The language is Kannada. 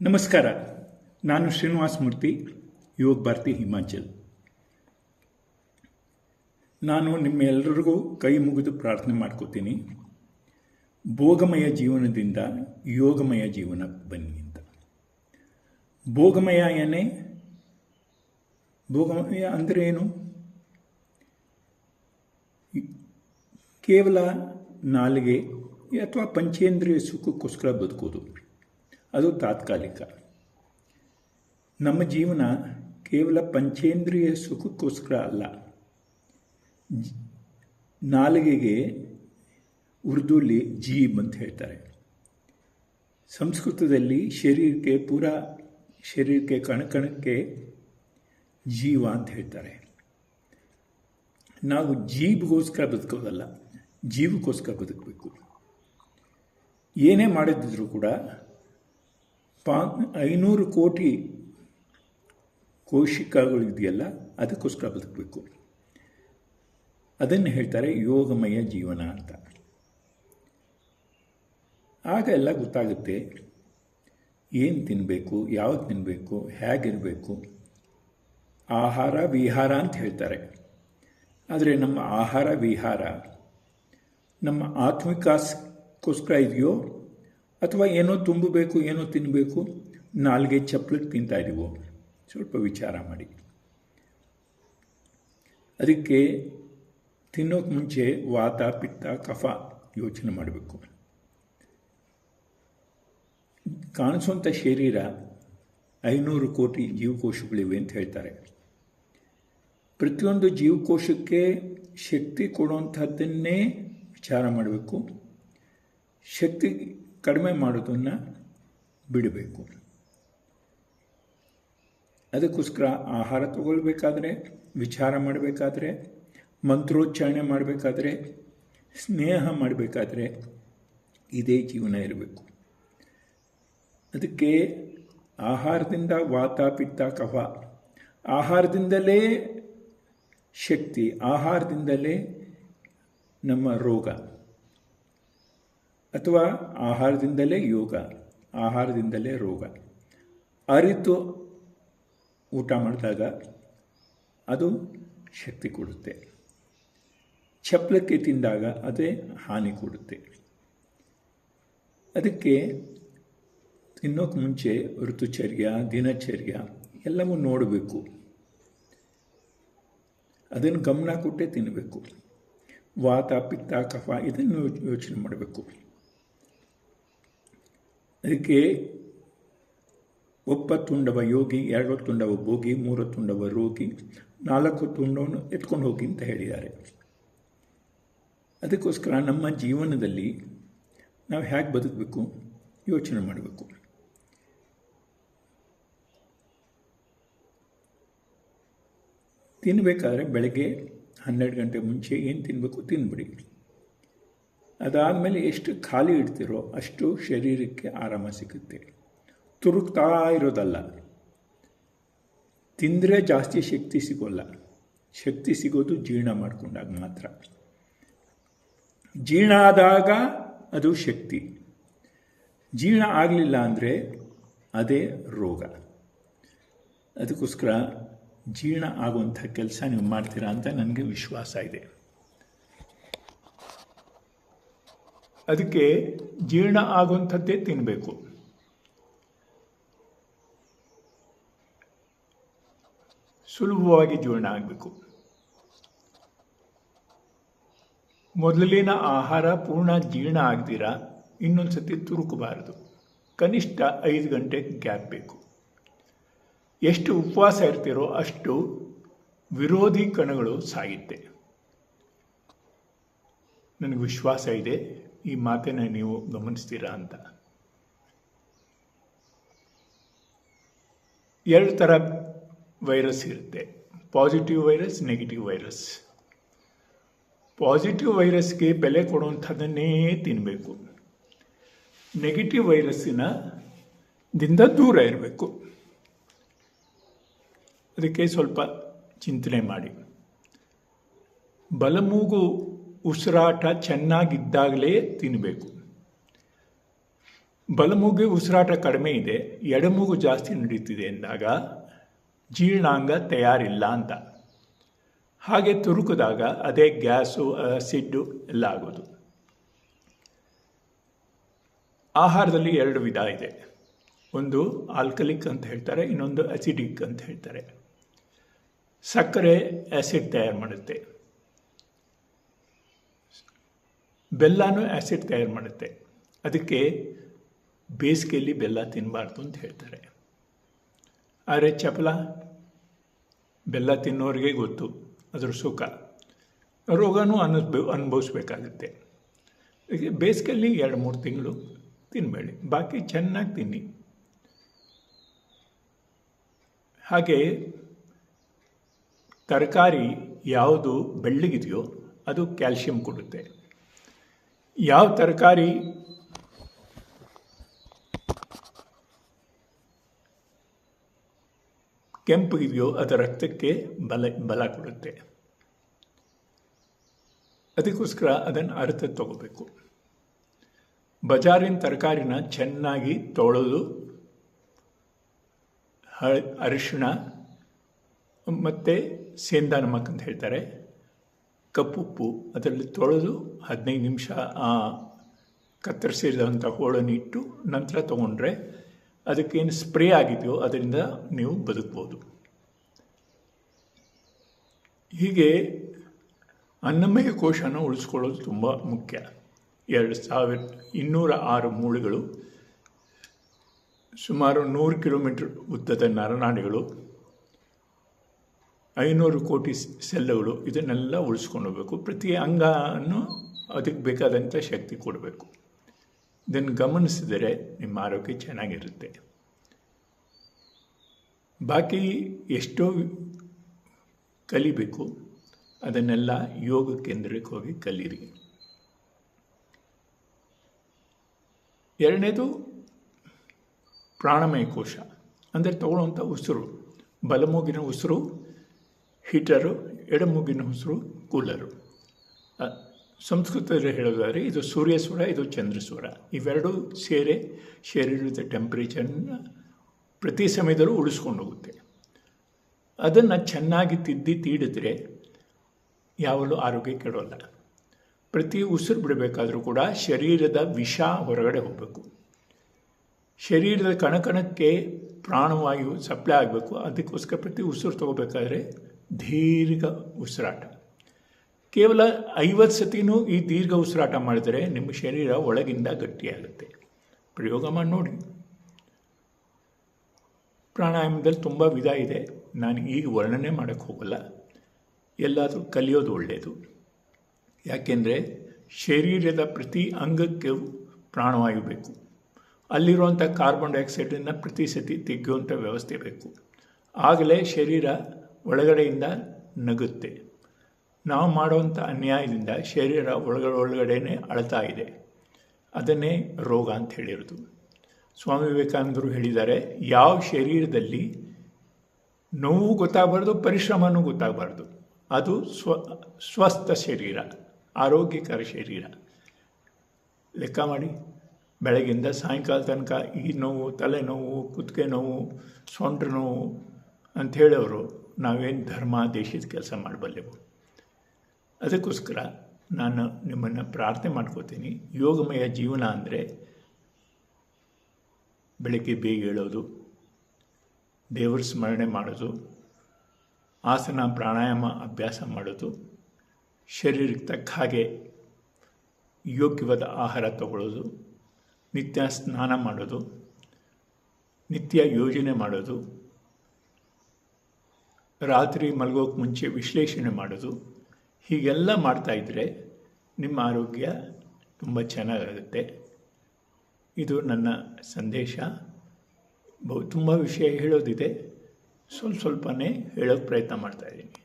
ನಮಸ್ಕಾರ. ನಾನು ಶ್ರೀನಿವಾಸ ಮೂರ್ತಿ, ಯೋಗ ಭಾರತಿ ಹಿಮಾಚಲ್. ನಾನು ನಿಮ್ಮೆಲ್ಲರಿಗೂ ಕೈ ಮುಗಿದು ಪ್ರಾರ್ಥನೆ ಮಾಡ್ಕೋತೀನಿ, ಭೋಗಮಯ ಜೀವನದಿಂದ ಯೋಗಮಯ ಜೀವನ ಬನ್ನಿ ಅಂತ. ಭೋಗಮಯ ಅಂದರೆ ಏನು? ಕೇವಲ ನಾಲಿಗೆ ಅಥವಾ ಪಂಚೇಂದ್ರಿಯ ಸುಖಕ್ಕೋಸ್ಕರ ಬದುಕೋದು, ಅದು ತಾತ್ಕಾಲಿಕ. ನಮ್ಮ ಜೀವನ ಕೇವಲ ಪಂಚೇಂದ್ರಿಯ ಸುಖಕ್ಕೋಸ್ಕರ ಅಲ್ಲ. ನಾಲಿಗೆಗೆ ಉರ್ದುಲಿ ಜೀಬ್ ಅಂತ ಹೇಳ್ತಾರೆ. ಸಂಸ್ಕೃತದಲ್ಲಿ ಶರೀರಕ್ಕೆ ಕಣಕಣಕ್ಕೆ ಜೀವ ಅಂತ ಹೇಳ್ತಾರೆ. ನಾವು ಜೀಬ್ಗೋಸ್ಕರ ಬದುಕೋದಲ್ಲ, ಜೀವಕ್ಕೋಸ್ಕರ ಬದುಕಬೇಕು. ಏನೇ ಮಾಡಿದ್ರು ಕೂಡ 500 ಕೋಟಿ ಕೋಶಿಕಗಳಿದೆಯಲ್ಲ, ಅದಕ್ಕೋಸ್ಕರ ಬದುಕಬೇಕು. ಅದನ್ನು ಹೇಳ್ತಾರೆ ಯೋಗಮಯ ಜೀವನ ಅಂತ. ಆಗ ಎಲ್ಲ ಗೊತ್ತಾಗುತ್ತೆ, ಏನು ತಿನ್ನಬೇಕು, ಯಾವಾಗ ತಿನ್ನಬೇಕು, ಹೇಗಿರಬೇಕು. ಆಹಾರ ವಿಹಾರ ಅಂತ ಹೇಳ್ತಾರೆ. ಆದರೆ ನಮ್ಮ ಆಹಾರ ವಿಹಾರ ನಮ್ಮ ಆತ್ಮಿಕಕ್ಕೋಸ್ಕರ ಇದೆಯೋ ಅಥವಾ ಏನೋ ತುಂಬಬೇಕು, ಏನೋ ತಿನ್ನಬೇಕು, ನಾಲ್ಗೆ ಚಪ್ಪಲಿಗೆ ತಿಂತಾ ಇದೀವೋ? ಸ್ವಲ್ಪ ವಿಚಾರ ಮಾಡಿ. ಅದಕ್ಕೆ ತಿನ್ನೋಕೆ ಮುಂಚೆ ವಾತ, ಪಿತ್ತ, ಕಫ ಯೋಚನೆ ಮಾಡಬೇಕು. ಕಾಣಿಸುವಂಥ ಶರೀರ 500 ಕೋಟಿ ಜೀವಕೋಶಗಳಿವೆ ಅಂತ ಹೇಳ್ತಾರೆ. ಪ್ರತಿಯೊಂದು ಜೀವಕೋಶಕ್ಕೆ ಶಕ್ತಿ ಕೊಡುವಂಥದ್ದನ್ನೇ ವಿಚಾರ ಮಾಡಬೇಕು. ಶಕ್ತಿ ಕಡಿಮೆ ಮಾಡೋದನ್ನು ಬಿಡಬೇಕು. ಅದಕ್ಕೋಸ್ಕರ ಆಹಾರ ತಗೊಳ್ಬೇಕಾದ್ರೆ, ವಿಚಾರ ಮಾಡಬೇಕಾದ್ರೆ, ಮಂತ್ರೋಚ್ಚಾರಣೆ ಮಾಡಬೇಕಾದ್ರೆ, ಸ್ನೇಹ ಮಾಡಬೇಕಾದ್ರೆ ಇದೇ ಜೀವನ ಇರಬೇಕು. ಅದಕ್ಕೆ ಆಹಾರದಿಂದ ವಾತ, ಪಿತ್ತ, ಕಫ, ಆಹಾರದಿಂದಲೇ ಶಕ್ತಿ, ಆಹಾರದಿಂದಲೇ ನಮ್ಮ ರೋಗ, ಅಥವಾ ಆಹಾರದಿಂದಲೇ ಯೋಗ, ಆಹಾರದಿಂದಲೇ ರೋಗ. ಅರಿತು ಊಟ ಮಾಡಿದಾಗ ಅದು ಶಕ್ತಿ ಕೊಡುತ್ತೆ. ಚಪ್ಪಲಕ್ಕೆ ತಿಂದಾಗ ಅದೇ ಹಾನಿ ಕೊಡುತ್ತೆ. ಅದಕ್ಕೆ ತಿನ್ನೋಕೆ ಮುಂಚೆ ಋತುಚರ್ಯ, ದಿನಚರ್ಯ ಎಲ್ಲವೂ ನೋಡಬೇಕು. ಅದನ್ನು ಗಮನ ಕೊಟ್ಟೇ ತಿನ್ನಬೇಕು. ವಾತ, ಪಿತ್ತ, ಕಫ ಇದನ್ನು ಯೋಚನೆ ಮಾಡಬೇಕು. ಅದಕ್ಕೆ ಒಪ್ಪ ತುಂಡವ ಯೋಗಿ, 2 ತುಂಡವ ಭೋಗಿ, 3 ತುಂಡವ ರೋಗಿ, 4 ತುಂಡವನ್ನು ಎತ್ಕೊಂಡು ಹೋಗಿ ಅಂತ ಹೇಳಿದ್ದಾರೆ. ಅದಕ್ಕೋಸ್ಕರ ನಮ್ಮ ಜೀವನದಲ್ಲಿ ನಾವು ಹೇಗೆ ಬದುಕಬೇಕು ಯೋಚನೆ ಮಾಡಬೇಕು. ತಿನ್ನಬೇಕಾದ್ರೆ ಬೆಳಗ್ಗೆ 12 ಗಂಟೆ ಮುಂಚೆ ಏನು ತಿನ್ನಬೇಕು ತಿನ್ಬಿಡಿ. ಅದಾದಮೇಲೆ ಎಷ್ಟು ಖಾಲಿ ಇಡ್ತೀರೋ ಅಷ್ಟು ಶರೀರಕ್ಕೆ ಆರಾಮ ಸಿಗುತ್ತೆ. ತುರುಕ್ತಾ ಇರೋದಲ್ಲ. ತಿಂದರೆ ಜಾಸ್ತಿ ಶಕ್ತಿ ಸಿಗೋಲ್ಲ. ಶಕ್ತಿ ಸಿಗೋದು ಜೀರ್ಣ ಮಾಡಿಕೊಂಡಾಗ ಮಾತ್ರ. ಜೀರ್ಣ ಆದಾಗ ಅದು ಶಕ್ತಿ. ಜೀರ್ಣ ಆಗಲಿಲ್ಲ ಅಂದರೆ ಅದೇ ರೋಗ. ಅದಕ್ಕೋಸ್ಕರ ಜೀರ್ಣ ಆಗುವಂಥ ಕೆಲಸ ನೀವು ಮಾಡ್ತೀರಾ ಅಂತ ನನಗೆ ವಿಶ್ವಾಸ ಇದೆ. ಅದಕ್ಕೆ ಜೀರ್ಣ ಆಗುವಂಥದ್ದೇ ತಿನ್ನಬೇಕು. ಸುಲಭವಾಗಿ ಜೀರ್ಣ ಆಗಬೇಕು. ಮೊದಲಿನ ಆಹಾರ ಪೂರ್ಣ ಜೀರ್ಣ ಆಗದಿರ ಇನ್ನೊಂದು ಸತಿ ತುರುಕಬಾರದು. ಕನಿಷ್ಠ 5 ಗಂಟೆ ಗ್ಯಾಪ್ ಬೇಕು. ಎಷ್ಟು ಉಪವಾಸ ಇರ್ತೀರೋ ಅಷ್ಟು ವಿರೋಧಿ ಕಣಗಳು ಸಾಯುತ್ತೆ. ನನಗೆ ವಿಶ್ವಾಸ ಇದೆ ಈ ಮಾತನ್ನು ನೀವು ಗಮನಿಸ್ತೀರಾ ಅಂತ. 2 ಥರ ವೈರಸ್ ಇರುತ್ತೆ, positive virus, negative virus. Positive ವೈರಸ್ಗೆ ಬೆಲೆ ಕೊಡುವಂಥದ್ದನ್ನೇ ತಿನ್ನಬೇಕು. ನೆಗೆಟಿವ್ ವೈರಸ್ಸಿನಿಂದ ದೂರ ಇರಬೇಕು. ಅದಕ್ಕೆ ಸ್ವಲ್ಪ ಚಿಂತನೆ ಮಾಡಿ. ಬಲಮೂಗು ಉಸಿರಾಟ ಚೆನ್ನಾಗಿದ್ದಾಗಲೇ ತಿನ್ನಬೇಕು. ಬಲಮೂಗಿಗೆ ಉಸಿರಾಟ ಕಡಿಮೆ ಇದೆ, ಎಡಮೂಗು ಜಾಸ್ತಿ ನಡೀತಿದೆ ಎಂದಾಗ ಜೀರ್ಣಾಂಗ ತಯಾರಿಲ್ಲ ಅಂತ. ಹಾಗೆ ತುರುಕಿದಾಗ ಅದೇ ಗ್ಯಾಸು, ಆಸಿಡ್ಡು ಎಲ್ಲ ಆಗೋದು. ಆಹಾರದಲ್ಲಿ 2 ವಿಧ ಇದೆ. ಒಂದು ಆಲ್ಕಲಿಕ್ ಅಂತ ಹೇಳ್ತಾರೆ, ಇನ್ನೊಂದು ಅಸಿಡಿಕ್ ಅಂತ ಹೇಳ್ತಾರೆ. ಸಕ್ಕರೆ ಆ್ಯಸಿಡ್ ತಯಾರು ಮಾಡುತ್ತೆ, ಬೆಲ್ಲನೂ ಆ್ಯಸಿಡ್ ತಯಾರು ಮಾಡುತ್ತೆ. ಅದಕ್ಕೆ ಬೇಸಿಗೆಯಲ್ಲಿ ಬೆಲ್ಲ ತಿನ್ನಬಾರ್ದು ಅಂತ ಹೇಳ್ತಾರೆ. ಆದರೆ ಚಪಲ ಬೆಲ್ಲ ತಿನ್ನೋರಿಗೆ ಗೊತ್ತು ಅದರ ಸುಖ, ರೋಗನೂ ಅನುಭವಿಸ್ಬೇಕಾಗುತ್ತೆ. ಬೇಸಿಗೆಯಲ್ಲಿ 2-3 ತಿಂಗಳು ತಿನ್ನಬೇಡಿ, ಬಾಕಿ ಚೆನ್ನಾಗಿ ತಿನ್ನಿ. ಹಾಗೆ ತರಕಾರಿ ಯಾವುದು ಬೆಳ್ಳಗಿದೆಯೋ ಅದು ಕ್ಯಾಲ್ಶಿಯಂ ಕೊಡುತ್ತೆ. ಯಾವ ತರಕಾರಿ ಕೆಂಪಗಿದೆಯೋ ಅದು ರಕ್ತಕ್ಕೆ ಬಲ ಕೊಡುತ್ತೆ. ಅದಕ್ಕೋಸ್ಕರ ಅದನ್ನು ಅರ್ಥ ತಗೋಬೇಕು. ಬಜಾರಿನ ತರಕಾರಿನ ಚೆನ್ನಾಗಿ ತೊಳೆದು ಅರಿಶಿಣ ಮತ್ತು ಸೇಂದಾ ನಮಕ್ ಅಂತ ಹೇಳ್ತಾರೆ, ಕಪ್ಪುಪ್ಪು ಅದರಲ್ಲಿ ತೊಳೆದು 15 ನಿಮಿಷ ಕತ್ತರಿಸಿದಂಥ ಹೋಳನ್ನು ಇಟ್ಟು ನಂತರ ತೊಗೊಂಡ್ರೆ ಅದಕ್ಕೇನು ಸ್ಪ್ರೇ ಆಗಿದೆಯೋ ಅದರಿಂದ ನೀವು ಬದುಕ್ಬೋದು. ಹೀಗೆ ಅನ್ನಮಯ ಕೋಶನ ಉಳಿಸ್ಕೊಳ್ಳೋದು ತುಂಬ ಮುಖ್ಯ. 2206 ಮೂಳೆಗಳು, ಸುಮಾರು 100 ಕಿಲೋಮೀಟರ್ ಉದ್ದದ ನರನಾಡಿಗಳು, 500 ಕೋಟಿ ಸೆಲ್ಗಳು, ಇದನ್ನೆಲ್ಲ ಉಳಿಸ್ಕೊಂಡು ಹೋಗಬೇಕು. ಪ್ರತಿ ಅಂಗವನ್ನು ಅದಕ್ಕೆ ಬೇಕಾದಂಥ ಶಕ್ತಿ ಕೊಡಬೇಕು. ಇದನ್ನು ಗಮನಿಸಿದರೆ ನಿಮ್ಮ ಆರೋಗ್ಯ ಚೆನ್ನಾಗಿರುತ್ತೆ. ಬಾಕಿ ಎಷ್ಟೋ ಕಲಿಬೇಕು, ಅದನ್ನೆಲ್ಲ ಯೋಗ ಕೇಂದ್ರಕ್ಕೆ ಹೋಗಿ ಕಲೀರಿ. 2ನೇದು ಪ್ರಾಣಮಯ ಕೋಶ, ಅಂದರೆ ತಗೊಳ್ಳುವಂಥ ಉಸಿರು. ಬಲಮೂಗಿನ ಉಸಿರು ಹೀಟರು, ಎಡಮೂಗಿನ ಉಸಿರು ಕೂಲರು. ಸಂಸ್ಕೃತದಲ್ಲಿ ಹೇಳೋದಾದರೆ ಇದು ಸೂರ್ಯಸ್ವರ, ಇದು ಚಂದ್ರಸ್ವರ. ಇವೆರಡೂ ಸೇರಿ ಶರೀರದ ಟೆಂಪ್ರೇಚರ್ನ ಪ್ರತಿ ಸಮಯದಲ್ಲೂ ಉಳಿಸ್ಕೊಂಡು ಹೋಗುತ್ತೆ. ಅದನ್ನು ಚೆನ್ನಾಗಿ ತೀಡಿದ್ರೆ ಯಾವಾಗಲೂ ಆರೋಗ್ಯ ಕೆಡೋಲ್ಲ. ಪ್ರತಿ ಉಸಿರು ಬಿಡಬೇಕಾದ್ರೂ ಕೂಡ ಶರೀರದ ವಿಷ ಹೊರಗಡೆ ಹೋಗಬೇಕು. ಶರೀರದ ಕಣಕಣಕ್ಕೆ ಪ್ರಾಣವಾಯು ಸಪ್ಲೈ ಆಗಬೇಕು. ಅದಕ್ಕೋಸ್ಕರ ಪ್ರತಿ ಉಸಿರು ತಗೋಬೇಕಾದ್ರೆ ದೀರ್ಘ ಉಸಿರಾಟ. ಕೇವಲ 50 ಸತಿನೂ ಈ ದೀರ್ಘ ಉಸಿರಾಟ ಮಾಡಿದರೆ ನಿಮ್ಮ ಶರೀರ ಒಳಗಿಂದ ಗಟ್ಟಿಯಾಗುತ್ತೆ. ಪ್ರಯೋಗ ಮಾಡಿ ನೋಡಿ. ಪ್ರಾಣಾಯಾಮದಲ್ಲಿ ತುಂಬ ವಿಧ ಇದೆ, ನಾನು ಈಗ ವರ್ಣನೆ ಮಾಡೋಕ್ಕೆ ಹೋಗಲ್ಲ. ಎಲ್ಲಾದರೂ ಕಲಿಯೋದು ಒಳ್ಳೆಯದು. ಯಾಕೆಂದರೆ ಶರೀರದ ಪ್ರತಿ ಅಂಗಕ್ಕೆ ಪ್ರಾಣವಾಯು ಬೇಕು. ಅಲ್ಲಿರುವಂಥ ಕಾರ್ಬನ್ ಡೈಆಕ್ಸೈಡನ್ನು ಪ್ರತಿ ಸತಿ ತೆಗೆಯುವಂಥ ವ್ಯವಸ್ಥೆ ಬೇಕು. ಆಗಲೇ ಶರೀರ ಒಳಗಡೆಯಿಂದ ನಗುತ್ತೆ. ನಾವು ಮಾಡುವಂಥ ಅನ್ಯಾಯದಿಂದ ಶರೀರ ಒಳಗಡೆನೇ ಅಳ್ತಾ ಇದೆ. ಅದನ್ನೇ ರೋಗ ಅಂತ ಹೇಳಿರೋದು. ಸ್ವಾಮಿ ವಿವೇಕಾನಂದರು ಹೇಳಿದ್ದಾರೆ, ಯಾವ ಶರೀರದಲ್ಲಿ ನೋವು ಗೊತ್ತಾಗಬಾರ್ದು, ಪರಿಶ್ರಮನೂ ಗೊತ್ತಾಗಬಾರ್ದು, ಅದು ಸ್ವಸ್ಥ ಶರೀರ, ಆರೋಗ್ಯಕರ ಶರೀರ. ಲೆಕ್ಕ ಮಾಡಿ, ಬೆಳಗಿಂದ ಸಾಯಂಕಾಲ ತನಕ ಈ ನೋವು, ತಲೆನೋವು, ಕುತ್ತಿಗೆ ನೋವು, ಸೊಂಟ ನೋವು ಅಂತ ಹೇಳೋರು ನಾವೇನು ಧರ್ಮ ದೇಶದ ಕೆಲಸ ಮಾಡಬಲ್ಲೆವು? ಅದಕ್ಕೋಸ್ಕರ ನಾನು ನಿಮ್ಮನ್ನು ಪ್ರಾರ್ಥನೆ ಮಾಡ್ಕೋತೀನಿ. ಯೋಗಮಯ ಜೀವನ ಅಂದರೆ ಬೆಳಗ್ಗೆ ಬೇಗ ಹೇಳೋದು, ದೇವರ ಸ್ಮರಣೆ ಮಾಡೋದು, ಆಸನ ಪ್ರಾಣಾಯಾಮ ಅಭ್ಯಾಸ ಮಾಡೋದು, ಶರೀರಕ್ಕೆ ತಕ್ಕ ಹಾಗೆ ಯೋಗ್ಯವಾದ ಆಹಾರ ತಗೊಳ್ಳೋದು, ನಿತ್ಯ ಸ್ನಾನ ಮಾಡೋದು, ನಿತ್ಯ ಯೋಜನೆ ಮಾಡೋದು, ರಾತ್ರಿ ಮಲಗೋಕ್ಕೆ ಮುಂಚೆ ವಿಶ್ಲೇಷಣೆ ಮಾಡೋದು. ಹೀಗೆಲ್ಲ ಮಾಡ್ತಾಯಿದ್ರೆ ನಿಮ್ಮ ಆರೋಗ್ಯ ತುಂಬ ಚೆನ್ನಾಗಾಗುತ್ತೆ. ಇದು ನನ್ನ ಸಂದೇಶ. ತುಂಬ ವಿಷಯ ಹೇಳೋದಿದೆ, ಸ್ವಲ್ಪನೇ ಹೇಳೋಕ್ಕೆ ಪ್ರಯತ್ನ ಮಾಡ್ತಾಯಿದ್ದೀನಿ.